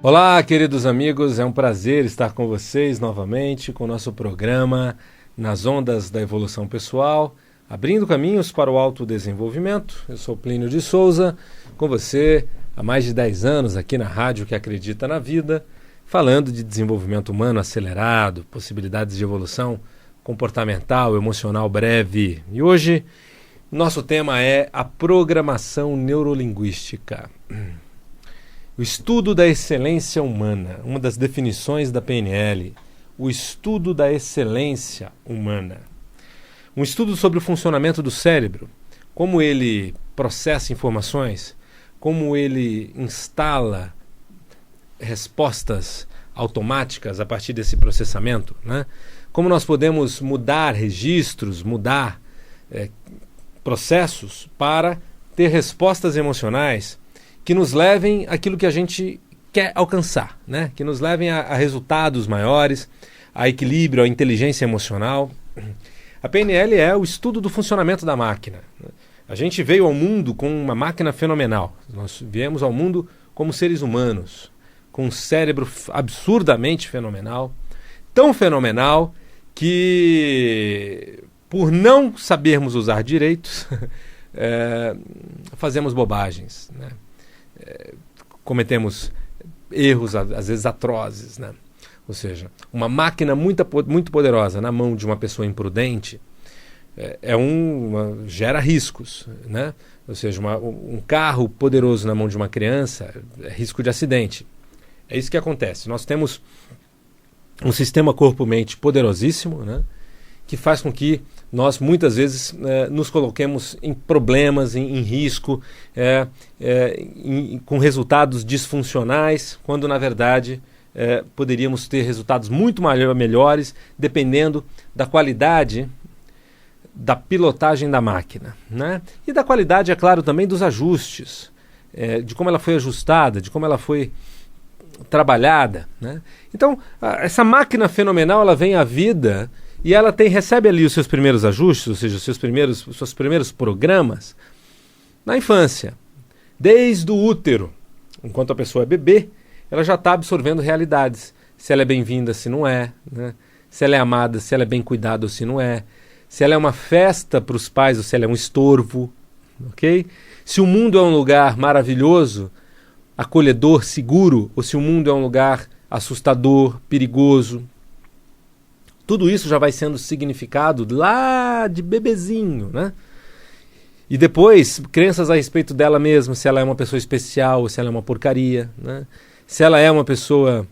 Olá, queridos amigos, é um prazer estar com vocês novamente com o nosso programa Nas Ondas da Evolução Pessoal, abrindo caminhos para o autodesenvolvimento. Eu sou Plínio de Souza, com você há mais de 10 anos aqui na Rádio que Acredita na Vida, falando de desenvolvimento humano acelerado, possibilidades de evolução comportamental, emocional breve. E hoje, nosso tema é a programação neurolinguística. O estudo da excelência humana, uma das definições da PNL, o estudo da excelência humana. Um estudo sobre o funcionamento do cérebro, como ele processa informações, como ele instala respostas automáticas a partir desse processamento, né? Como nós podemos mudar registros, mudar processos para ter respostas emocionais que nos levem àquilo que a gente quer alcançar, né? Que nos levem a resultados maiores, a equilíbrio, a inteligência emocional. A PNL é o estudo do funcionamento da máquina. A gente veio ao mundo com uma máquina fenomenal. Nós viemos ao mundo como seres humanos, com um cérebro absurdamente fenomenal, tão fenomenal que, por não sabermos usar direitos, fazemos bobagens, né? Cometemos erros, às vezes atrozes, né? Ou seja, uma máquina muito poderosa na mão de uma pessoa imprudente gera riscos, né? Ou seja, um carro poderoso na mão de uma criança é risco de acidente. É isso que acontece. Nós temos um sistema corpo-mente poderosíssimo, né? Que faz com que nós muitas vezes nos coloquemos em problemas, em risco, com resultados disfuncionais, quando na verdade poderíamos ter resultados muito melhores, dependendo da qualidade da pilotagem da máquina, né? E da qualidade, é claro, também dos ajustes, de como ela foi ajustada, de como ela foi trabalhada, né? Então, essa máquina fenomenal, ela vem à vida e ela recebe ali os seus primeiros ajustes, ou seja, os seus primeiros programas na infância. Desde o útero, enquanto a pessoa é bebê, ela já está absorvendo realidades. Se ela é bem-vinda, se não é, né? Se ela é amada, se ela é bem cuidada ou se não é. Se ela é uma festa para os pais ou se ela é um estorvo. Okay? Se o mundo é um lugar maravilhoso, acolhedor, seguro, ou se o mundo é um lugar assustador, perigoso. Tudo isso já vai sendo significado lá de bebezinho, né? E depois, crenças a respeito dela mesma, se ela é uma pessoa especial ou se ela é uma porcaria, né? Se ela é uma pessoa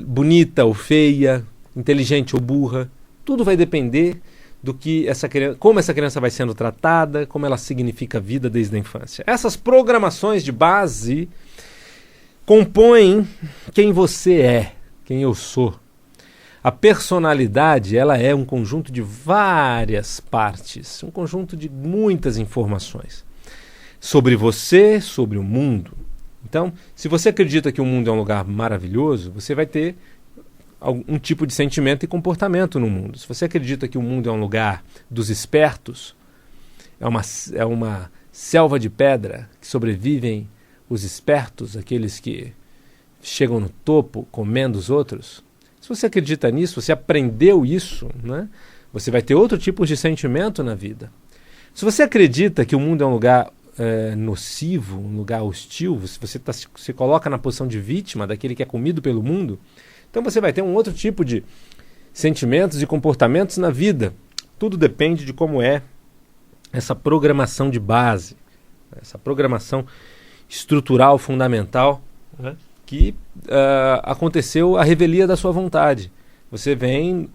bonita ou feia, inteligente ou burra. Tudo vai depender do que como essa criança vai sendo tratada, como ela significa a vida desde a infância. Essas programações de base compõem quem você é, quem eu sou. A personalidade, ela é um conjunto de várias partes, um conjunto de muitas informações sobre você, sobre o mundo. Então, se você acredita que o mundo é um lugar maravilhoso, você vai ter algum tipo de sentimento e comportamento no mundo. Se você acredita que o mundo é um lugar dos espertos, é uma selva de pedra que sobrevivem os espertos, aqueles que chegam no topo comendo os outros. Se você acredita nisso, você aprendeu isso, né? Você vai ter outro tipo de sentimento na vida. Se você acredita que o mundo é um lugar nocivo, um lugar hostil, se você se coloca na posição de vítima daquele que é comido pelo mundo, então você vai ter um outro tipo de sentimentos e comportamentos na vida. Tudo depende de como é essa programação de base, essa programação estrutural, fundamental, né? Que aconteceu a revelia da sua vontade. Você vem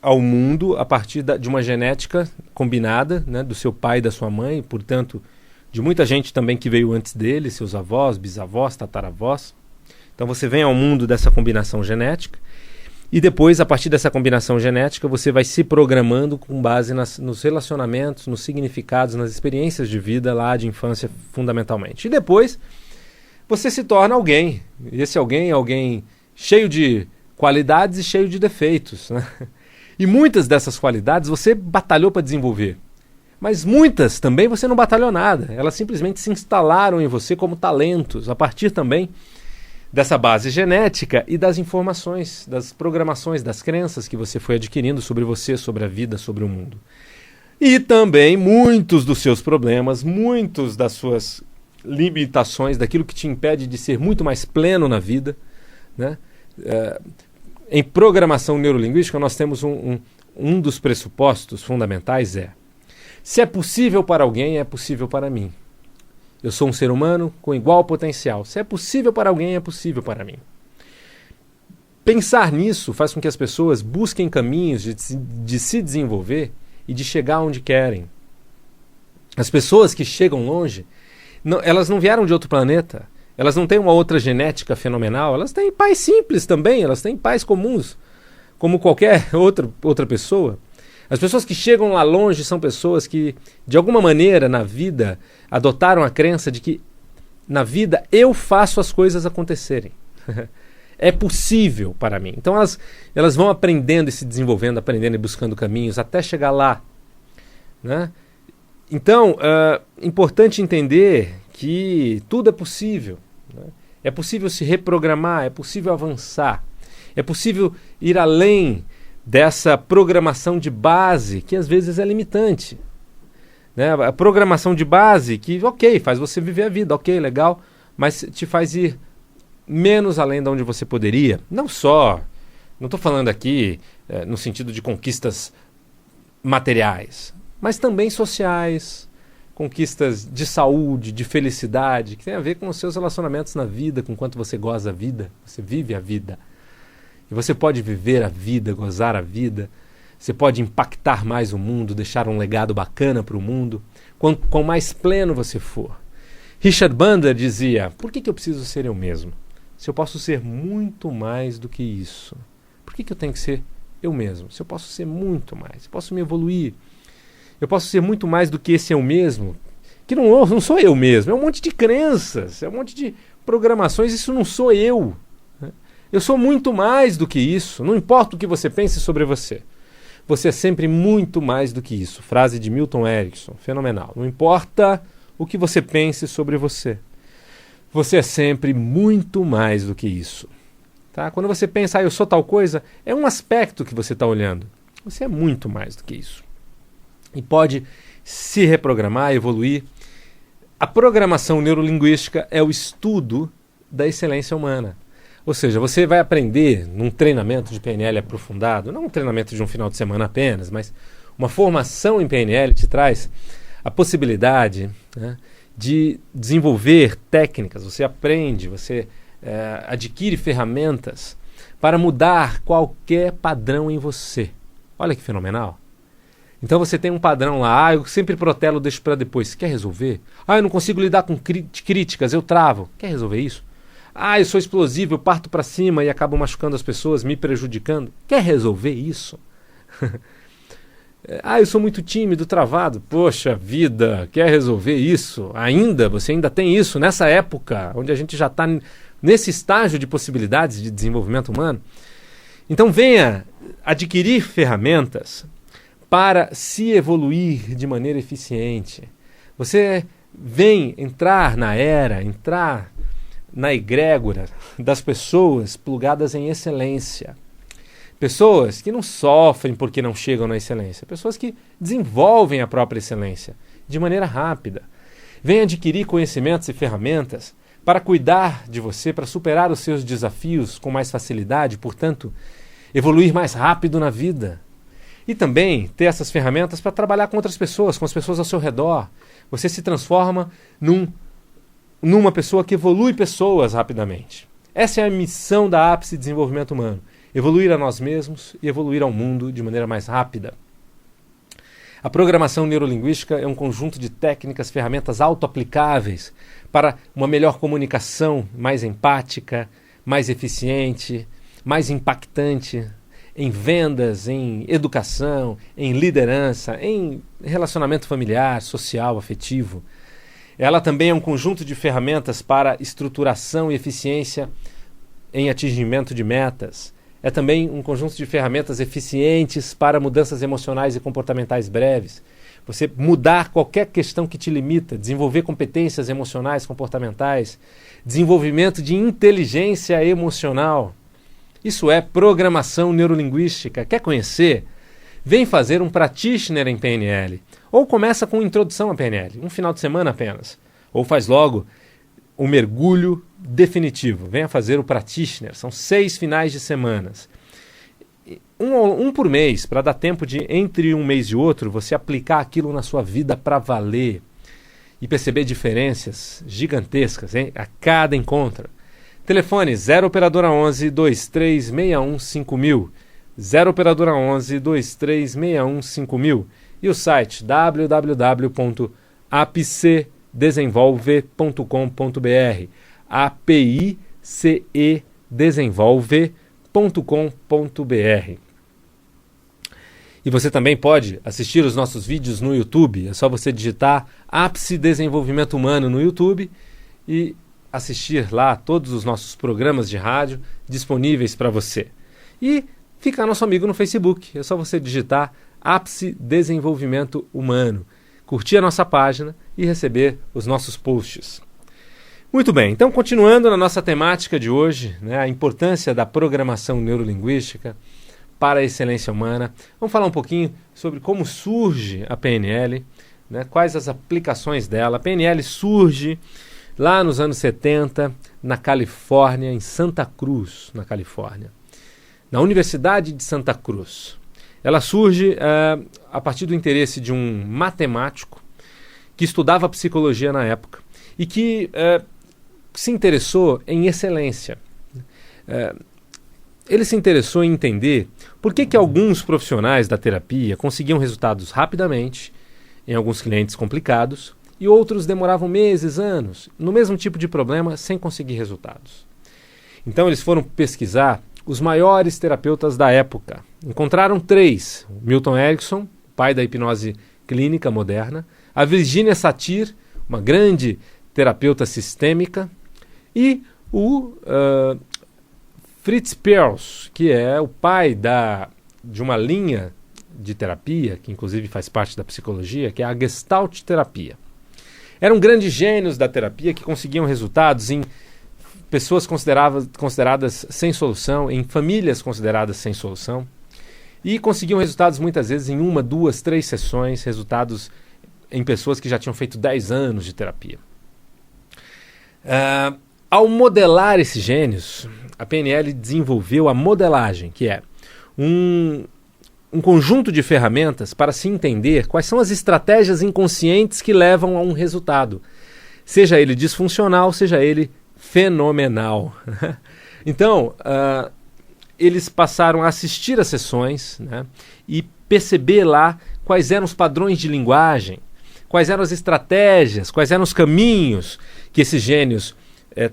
ao mundo a partir de uma genética combinada, né, do seu pai e da sua mãe, portanto, de muita gente também que veio antes dele, seus avós, bisavós, tataravós. Então você vem ao mundo dessa combinação genética e depois, a partir dessa combinação genética, você vai se programando com base nos relacionamentos, nos significados, nas experiências de vida lá de infância, fundamentalmente. E depois você se torna alguém. E esse alguém é alguém cheio de qualidades e cheio de defeitos, né? E muitas dessas qualidades você batalhou para desenvolver. Mas muitas também você não batalhou nada. Elas simplesmente se instalaram em você como talentos, a partir também dessa base genética e das informações, das programações, das crenças que você foi adquirindo sobre você, sobre a vida, sobre o mundo. E também muitos dos seus problemas, muitos das suas limitações, daquilo que te impede de ser muito mais pleno na vida, né? Em programação neurolinguística, nós temos um dos pressupostos fundamentais se é possível para alguém, é possível para mim. Eu sou um ser humano com igual potencial. Se é possível para alguém, é possível para mim. Pensar nisso faz com que as pessoas busquem caminhos de se desenvolver e de chegar onde querem. As pessoas que chegam longe, elas não vieram de outro planeta, elas não têm uma outra genética fenomenal, elas têm pais simples também, elas têm pais comuns, como qualquer outra pessoa. As pessoas que chegam lá longe são pessoas que, de alguma maneira, na vida, adotaram a crença de que, na vida, eu faço as coisas acontecerem. É possível para mim. Então, elas vão aprendendo e se desenvolvendo, aprendendo e buscando caminhos até chegar lá, né? Então, é importante entender que tudo é possível, né? É possível se reprogramar, é possível avançar, é possível ir além dessa programação de base que às vezes é limitante, né? A programação de base que, ok, faz você viver a vida, ok, legal, mas te faz ir menos além de onde você poderia. Não estou falando aqui no sentido de conquistas materiais, mas também sociais, conquistas de saúde, de felicidade, que tem a ver com os seus relacionamentos na vida, com quanto você goza a vida, você vive a vida. E você pode viver a vida, gozar a vida, você pode impactar mais o mundo, deixar um legado bacana para o mundo, quanto mais pleno você for. Richard Bandler dizia, por que eu preciso ser eu mesmo? Se eu posso ser muito mais do que isso, por que eu tenho que ser eu mesmo? Se eu posso ser muito mais, eu posso me evoluir, eu posso ser muito mais do que esse eu mesmo, que não sou eu mesmo, é um monte de crenças, é um monte de programações, isso não sou eu. Eu sou muito mais do que isso, não importa o que você pense sobre você. Você é sempre muito mais do que isso. Frase de Milton Erickson, fenomenal. Não importa o que você pense sobre você. Você é sempre muito mais do que isso. Tá? Quando você pensa, eu sou tal coisa, é um aspecto que você está olhando. Você é muito mais do que isso. E pode se reprogramar, evoluir. A programação neurolinguística é o estudo da excelência humana. Ou seja, você vai aprender num treinamento de PNL aprofundado, não um treinamento de um final de semana apenas, mas uma formação em PNL te traz a possibilidade, né, de desenvolver técnicas, você aprende, você adquire ferramentas para mudar qualquer padrão em você. Olha que fenomenal. Então você tem um padrão lá, eu sempre protelo, deixo para depois. Quer resolver? Eu não consigo lidar com críticas, eu travo. Quer resolver isso? Eu sou explosivo, eu parto para cima e acabo machucando as pessoas, me prejudicando. Quer resolver isso? Eu sou muito tímido, travado. Poxa vida, quer resolver isso? Você ainda tem isso nessa época, onde a gente já está nesse estágio de possibilidades de desenvolvimento humano? Então venha adquirir ferramentas para se evoluir de maneira eficiente. Você vem entrar na egrégora das pessoas plugadas em excelência. Pessoas que não sofrem porque não chegam na excelência. Pessoas que desenvolvem a própria excelência de maneira rápida. Venha adquirir conhecimentos e ferramentas para cuidar de você, para superar os seus desafios com mais facilidade, portanto, evoluir mais rápido na vida. E também ter essas ferramentas para trabalhar com outras pessoas, com as pessoas ao seu redor. Você se transforma numa pessoa que evolui pessoas rapidamente. Essa é a missão da Ápice Desenvolvimento Humano. Evoluir a nós mesmos e evoluir ao mundo de maneira mais rápida. A programação neurolinguística é um conjunto de técnicas, ferramentas auto-aplicáveis para uma melhor comunicação, mais empática, mais eficiente, mais impactante em vendas, em educação, em liderança, em relacionamento familiar, social, afetivo. Ela também é um conjunto de ferramentas para estruturação e eficiência em atingimento de metas. É também um conjunto de ferramentas eficientes para mudanças emocionais e comportamentais breves. você mudar qualquer questão que te limita, desenvolver competências emocionais, comportamentais, desenvolvimento de inteligência emocional. Isso é programação neurolinguística. Quer conhecer? Vem fazer um practitioner em PNL. Ou começa com introdução à PNL, um final de semana apenas. Ou faz logo o mergulho definitivo. Venha fazer o practitioner. São 6 finais de semanas. Um por mês, para dar tempo de, entre um mês e outro, você aplicar aquilo na sua vida para valer e perceber diferenças gigantescas, hein? A cada encontro. Telefone 0 operadora 11 2361 5000, 0 operadora 11 2361 5000 e o site www.apcedesenvolve.com.br, apicedesenvolve.com.br. E você também pode assistir os nossos vídeos no YouTube. É só você digitar Ápice Desenvolvimento Humano no YouTube e assistir lá todos os nossos programas de rádio disponíveis para você. E ficar nosso amigo no Facebook. É só você digitar Ápice Desenvolvimento Humano, curtir a nossa página e receber os nossos posts. Muito bem, então continuando na nossa temática de hoje, né, a importância da programação neurolinguística para a excelência humana. Vamos falar um pouquinho sobre como surge a PNL, né, quais as aplicações dela. A PNL surge lá nos anos 70, na Califórnia, em Santa Cruz, na Califórnia, na Universidade de Santa Cruz. Ela surge a partir do interesse de um matemático que estudava psicologia na época e que se interessou em excelência. Ele se interessou em entender por que alguns profissionais da terapia conseguiam resultados rapidamente em alguns clientes complicados e outros demoravam meses, anos, no mesmo tipo de problema, sem conseguir resultados. Então eles foram pesquisar os maiores terapeutas da época. Encontraram 3, Milton Erickson, pai da hipnose clínica moderna, a Virginia Satir, uma grande terapeuta sistêmica, e o Fritz Perls, que é o pai de uma linha de terapia, que inclusive faz parte da psicologia, que é a Gestalt terapia. Eram grandes gênios da terapia que conseguiam resultados em pessoas consideradas sem solução, em famílias consideradas sem solução, e conseguiam resultados muitas vezes em 1, 2, 3 sessões, resultados em pessoas que já tinham feito 10 anos de terapia. Ao modelar esses gênios, a PNL desenvolveu a modelagem, que é um conjunto de ferramentas para se entender quais são as estratégias inconscientes que levam a um resultado, seja ele disfuncional, seja ele fenomenal. Então, eles passaram a assistir às sessões, né, e perceber lá quais eram os padrões de linguagem, quais eram as estratégias, quais eram os caminhos que esses gênios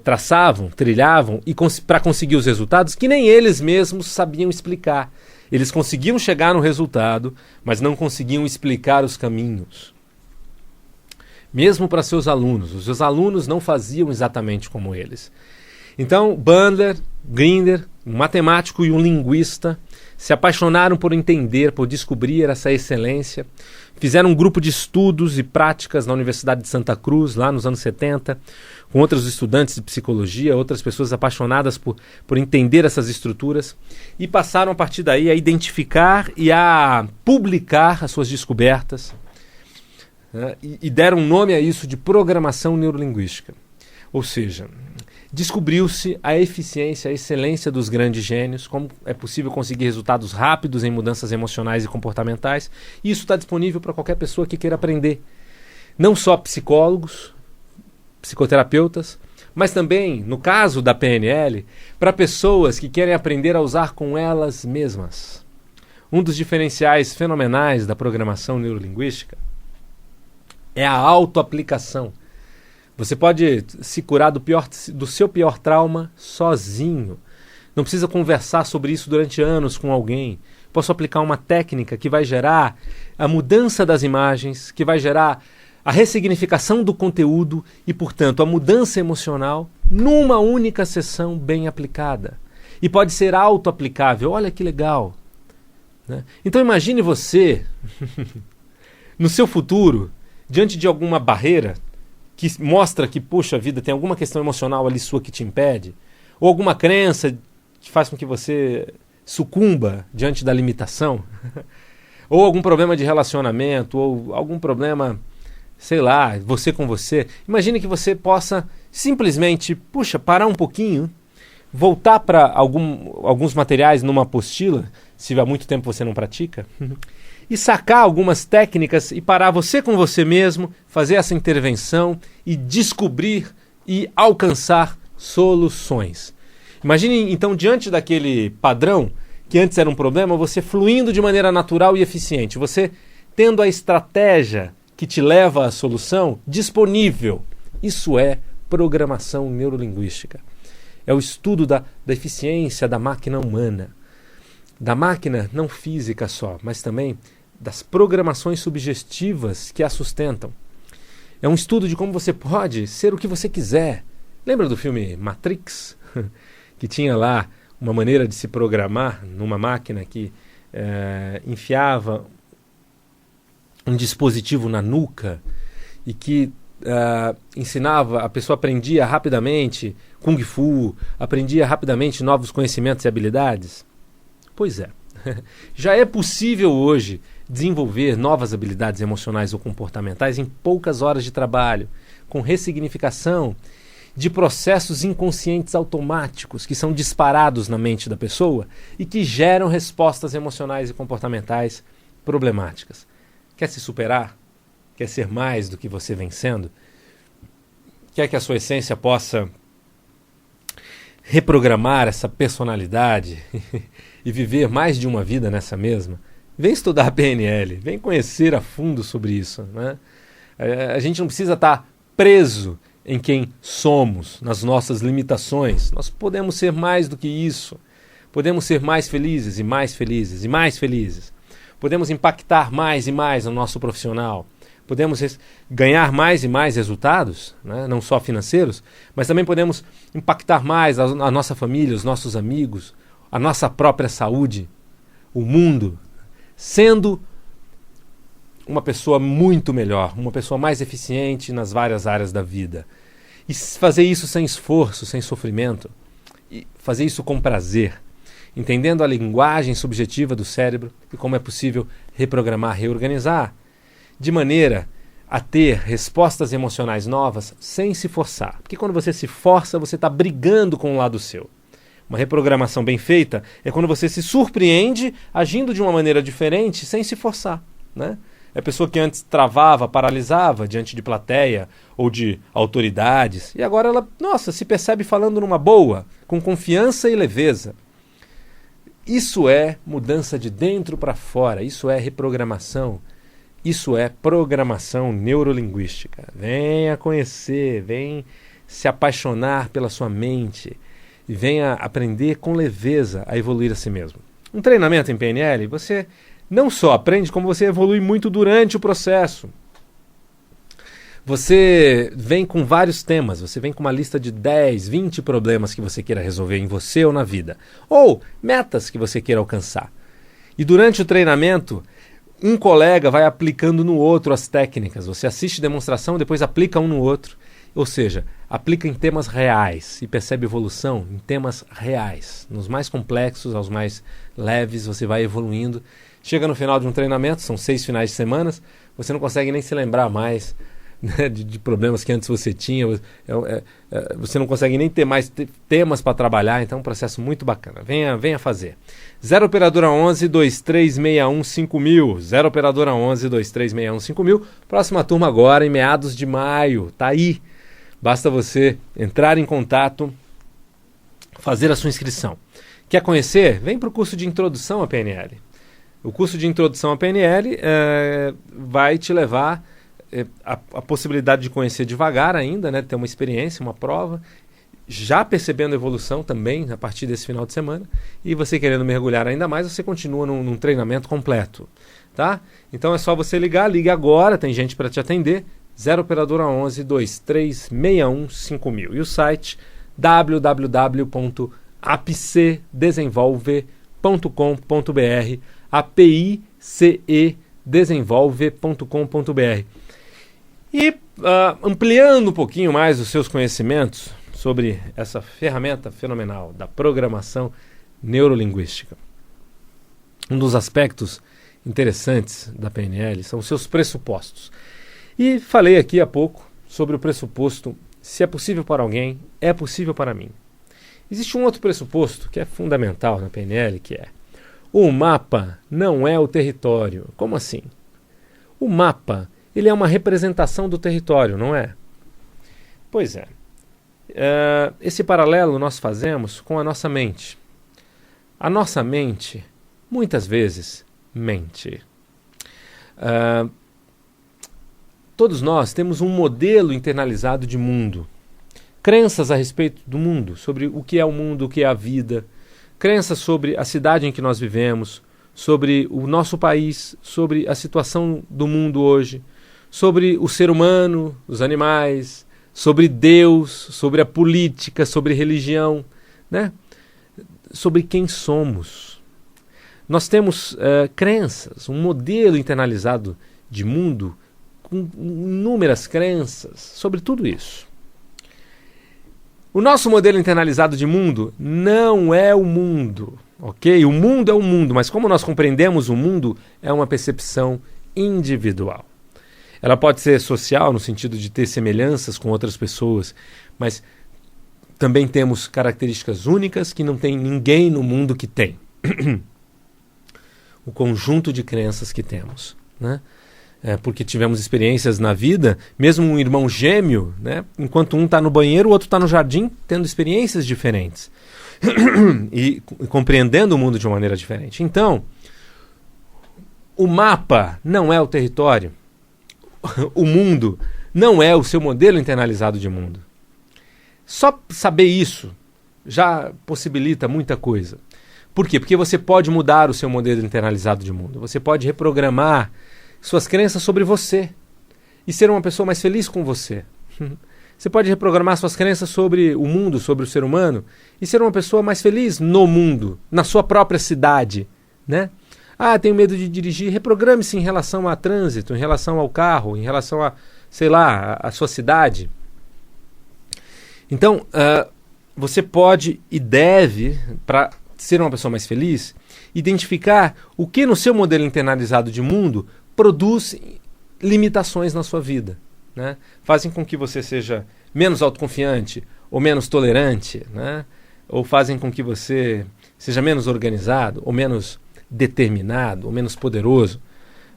traçavam, trilhavam e para conseguir os resultados que nem eles mesmos sabiam explicar. Eles conseguiam chegar no resultado, mas não conseguiam explicar os caminhos. Mesmo para seus alunos. Os seus alunos não faziam exatamente como eles. Então, Bandler, Grinder, um matemático e um linguista, se apaixonaram por entender, por descobrir essa excelência. Fizeram um grupo de estudos e práticas na Universidade de Santa Cruz, lá nos anos 70, com outros estudantes de psicologia, outras pessoas apaixonadas por entender essas estruturas, e passaram a partir daí a identificar e a publicar as suas descobertas, né, e deram nome a isso de programação neurolinguística. Ou seja, descobriu-se a eficiência, a excelência dos grandes gênios, como é possível conseguir resultados rápidos em mudanças emocionais e comportamentais, e isso está disponível para qualquer pessoa que queira aprender. Não só psicólogos, psicoterapeutas, mas também, no caso da PNL, para pessoas que querem aprender a usar com elas mesmas. Um dos diferenciais fenomenais da programação neurolinguística é a autoaplicação. Você pode se curar do seu pior trauma sozinho. Não precisa conversar sobre isso durante anos com alguém. Posso aplicar uma técnica que vai gerar a mudança das imagens, que vai gerar a ressignificação do conteúdo e, portanto, a mudança emocional numa única sessão bem aplicada. E pode ser auto-aplicável. Olha que legal, né? Então imagine você no seu futuro, diante de alguma barreira que mostra que, puxa vida, tem alguma questão emocional ali sua que te impede, ou alguma crença que faz com que você sucumba diante da limitação, ou algum problema de relacionamento, ou algum problema, sei lá, você com você, imagine que você possa simplesmente, parar um pouquinho, voltar para alguns materiais numa apostila, se há muito tempo você não pratica, e sacar algumas técnicas e parar você com você mesmo, fazer essa intervenção e descobrir e alcançar soluções. Imagine então, diante daquele padrão que antes era um problema, você fluindo de maneira natural e eficiente, você tendo a estratégia que te leva à solução disponível. Isso é programação neurolinguística. É o estudo da eficiência da máquina humana. Da máquina não física só, mas também das programações subjetivas que a sustentam. É um estudo de como você pode ser o que você quiser. Lembra do filme Matrix? Que tinha lá uma maneira de se programar numa máquina que enfiava um dispositivo na nuca e que ensinava, a pessoa aprendia rapidamente Kung Fu, aprendia rapidamente novos conhecimentos e habilidades? Pois é, já é possível hoje desenvolver novas habilidades emocionais ou comportamentais em poucas horas de trabalho, com ressignificação de processos inconscientes automáticos que são disparados na mente da pessoa e que geram respostas emocionais e comportamentais problemáticas. Quer se superar? Quer ser mais do que você vem sendo? Quer que a sua essência possa reprogramar essa personalidade e viver mais de uma vida nessa mesma? Vem estudar a PNL, vem conhecer a fundo sobre isso, né? A gente não precisa estar preso em quem somos, nas nossas limitações. Nós podemos ser mais do que isso. Podemos ser mais felizes e mais felizes e mais felizes. Podemos impactar mais e mais no nosso profissional. Podemos ganhar mais e mais resultados, né? Não só financeiros, mas também podemos impactar mais a nossa família, os nossos amigos, a nossa própria saúde, o mundo, sendo uma pessoa muito melhor, uma pessoa mais eficiente nas várias áreas da vida. E fazer isso sem esforço, sem sofrimento, e fazer isso com prazer, entendendo a linguagem subjetiva do cérebro e como é possível reprogramar, reorganizar, de maneira a ter respostas emocionais novas sem se forçar. Porque quando você se força, você está brigando com o lado seu. Uma reprogramação bem feita é quando você se surpreende agindo de uma maneira diferente sem se forçar, né? É a pessoa que antes travava, paralisava diante de plateia ou de autoridades e agora ela, se percebe falando numa boa, com confiança e leveza. Isso é mudança de dentro para fora, isso é reprogramação, isso é programação neurolinguística. Venha conhecer, venha se apaixonar pela sua mente e venha aprender com leveza a evoluir a si mesmo. Um treinamento em PNL, você não só aprende, como você evolui muito durante o processo. Você vem com vários temas, você vem com uma lista de 10, 20 problemas que você queira resolver em você ou na vida, ou metas que você queira alcançar. E durante o treinamento, um colega vai aplicando no outro as técnicas. Você assiste demonstração, depois aplica um no outro. Ou seja, aplica em temas reais e percebe evolução em temas reais. Nos mais complexos aos mais leves, você vai evoluindo. Chega no final de um treinamento, são 6 finais de semana, você não consegue nem se lembrar mais, né, de problemas que antes você tinha. Você não consegue nem ter mais temas para trabalhar, então é um processo muito bacana. Venha fazer. 0 Operadora 11 2361 5000. 0 Operadora 11 2361 5000. Próxima turma agora em meados de maio. Tá aí. Basta você entrar em contato, fazer a sua inscrição. Quer conhecer? Vem para o curso de introdução à PNL. O curso de introdução à PNL vai te levar a possibilidade de conhecer devagar ainda, né, ter uma experiência, uma prova, já percebendo evolução também a partir desse final de semana, e você querendo mergulhar ainda mais, você continua num treinamento completo, tá? Então é só você ligue agora, tem gente para te atender, 0 Operadora 11 2361 5000 e o site www.apcedesenvolve.com.br, APICE apsdesenvolve.com.br. E ampliando um pouquinho mais os seus conhecimentos sobre essa ferramenta fenomenal da programação neurolinguística. Um dos aspectos interessantes da PNL são os seus pressupostos. E falei aqui há pouco sobre o pressuposto: se é possível para alguém, é possível para mim. Existe um outro pressuposto que é fundamental na PNL, que é: o mapa não é o território. Como assim? O mapa, ele é uma representação do território, não é? Pois é. Esse paralelo nós fazemos com a nossa mente. A nossa mente, muitas vezes, mente. Todos nós temos um modelo internalizado de mundo. Crenças a respeito do mundo, sobre o que é o mundo, o que é a vida. Crenças sobre a cidade em que nós vivemos, sobre o nosso país, sobre a situação do mundo hoje, sobre o ser humano, os animais, sobre Deus, sobre a política, sobre religião, né? Sobre quem somos. Nós temos crenças, um modelo internalizado de mundo com inúmeras crenças sobre tudo isso. O nosso modelo internalizado de mundo não é o mundo, ok? O mundo é o mundo, mas como nós compreendemos o mundo é uma percepção individual. Ela pode ser social, no sentido de ter semelhanças com outras pessoas, mas também temos características únicas que não tem ninguém no mundo que tem. O conjunto de crenças que temos, né? Porque tivemos experiências na vida, mesmo um irmão gêmeo, né? Enquanto um está no banheiro, o outro está no jardim, tendo experiências diferentes e compreendendo o mundo de uma maneira diferente. Então, o mapa não é o território. O mundo não é o seu modelo internalizado de mundo. Só saber isso já possibilita muita coisa. Por quê? Porque você pode mudar o seu modelo internalizado de mundo. Você pode reprogramar suas crenças sobre você e ser uma pessoa mais feliz com você. Você pode reprogramar suas crenças sobre o mundo, sobre o ser humano e ser uma pessoa mais feliz no mundo, na sua própria cidade, né? Tenho medo de dirigir. Reprograme-se em relação a trânsito, em relação ao carro, em relação a, sei lá, a sua cidade. Então, você pode e deve, para ser uma pessoa mais feliz, identificar o que no seu modelo internalizado de mundo produz limitações na sua vida, né? Fazem com que você seja menos autoconfiante ou menos tolerante, né? Ou fazem com que você seja menos organizado ou menos determinado ou menos poderoso.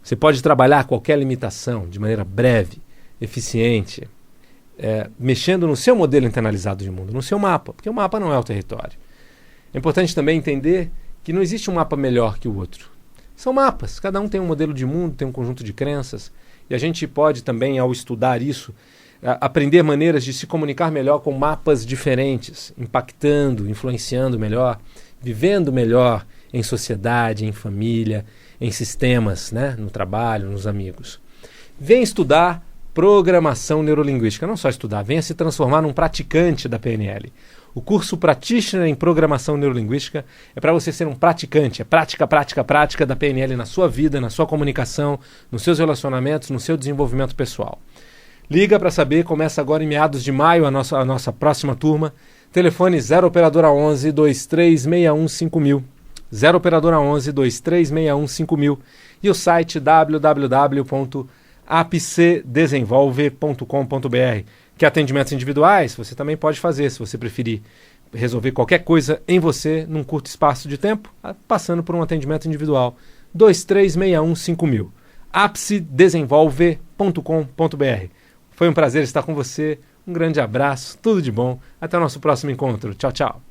Você pode trabalhar qualquer limitação de maneira breve, eficiente, mexendo no seu modelo internalizado de mundo, no seu mapa, porque o mapa não é o território. É importante também entender que não existe um mapa melhor que o outro. São mapas, cada um tem um modelo de mundo, tem um conjunto de crenças, e a gente pode também, ao estudar isso, aprender maneiras de se comunicar melhor com mapas diferentes, impactando, influenciando melhor, vivendo melhor em sociedade, em família, em sistemas, né? No trabalho, nos amigos. Vem estudar programação neurolinguística. Não só estudar, venha se transformar num praticante da PNL. O curso Practitioner em Programação Neurolinguística é para você ser um praticante. É prática da PNL na sua vida, na sua comunicação, nos seus relacionamentos, no seu desenvolvimento pessoal. Liga para saber, começa agora em meados de maio a nossa próxima turma. Telefone 0 operadora 11 2361 5000. 0 operadora 11 2361 5000 e o site www.apsdesenvolve.com.br. Que atendimentos individuais você também pode fazer, se você preferir resolver qualquer coisa em você num curto espaço de tempo, passando por um atendimento individual. 2361 5000. apsdesenvolve.com.br. Foi um prazer estar com você. Um grande abraço, tudo de bom. Até o nosso próximo encontro. Tchau, tchau.